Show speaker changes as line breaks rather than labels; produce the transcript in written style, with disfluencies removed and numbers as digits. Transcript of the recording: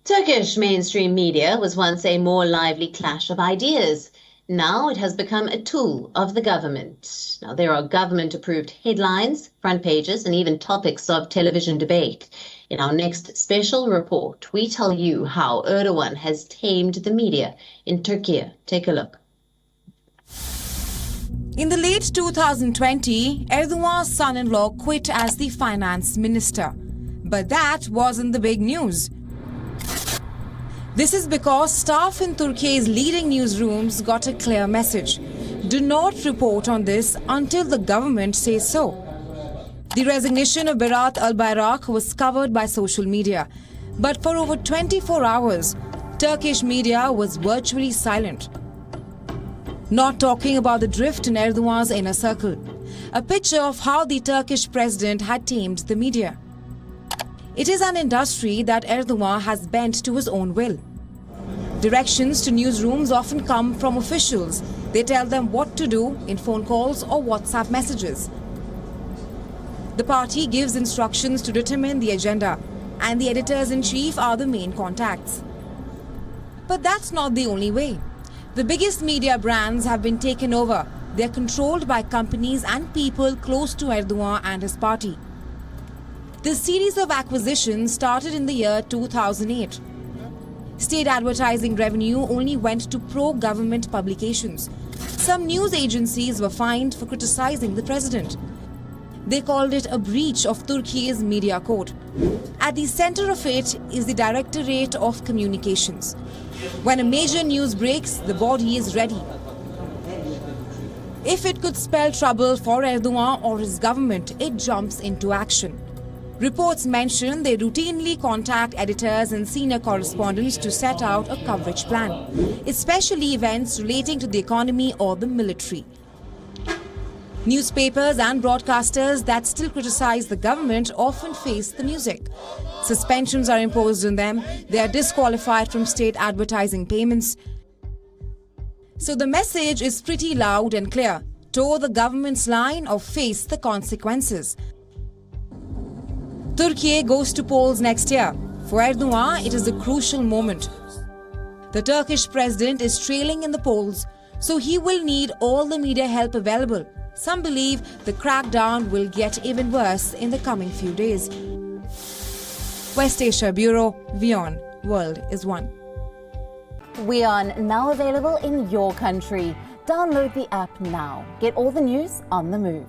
Turkish mainstream media was once a more lively clash of ideas. Now it has become a tool of the government. Now there are government-approved headlines, front pages, and even topics of television debate. In our next special report, we tell you how Erdogan has tamed the media in Turkiye. Take a look.
In the late 2020, Erdogan's son-in-law quit as the finance minister. But that wasn't the big news. This is because staff in Turkey's leading newsrooms got a clear message. Do not report on this until the government says so. The resignation of Berat al-Bayrak was covered by social media. But for over 24 hours, Turkish media was virtually silent. Not talking about the drift in Erdogan's inner circle. A picture of how the Turkish president had tamed the media. It is an industry that Erdogan has bent to his own will. Directions to newsrooms often come from officials. They tell them what to do in phone calls or WhatsApp messages. The party gives instructions to determine the agenda, and the editors-in-chief are the main contacts. But that's not the only way. The biggest media brands have been taken over. They are controlled by companies and people close to Erdogan and his party. This series of acquisitions started in the year 2008. State advertising revenue only went to pro-government publications. Some news agencies were fined for criticizing the president. They called it a breach of Turkey's media code. At the center of it is the Directorate of Communications. When a major news breaks, the body is ready. If it could spell trouble for Erdogan or his government, it jumps into action. Reports mention they routinely contact editors and senior correspondents to set out a coverage plan, especially events relating to the economy or the military. Newspapers and broadcasters that still criticize the government often face the music. Suspensions are imposed on them. They are disqualified from state advertising payments. So the message is pretty loud and clear. Toe the government's line or face the consequences. Turkey goes to polls next year. For Erdogan, it is a crucial moment. The Turkish president is trailing in the polls, so he will need all the media help available. Some believe the crackdown will get even worse in the coming few days. West Asia Bureau, WION World is One.
WION now available in your country. Download the app now. Get all the news on the move.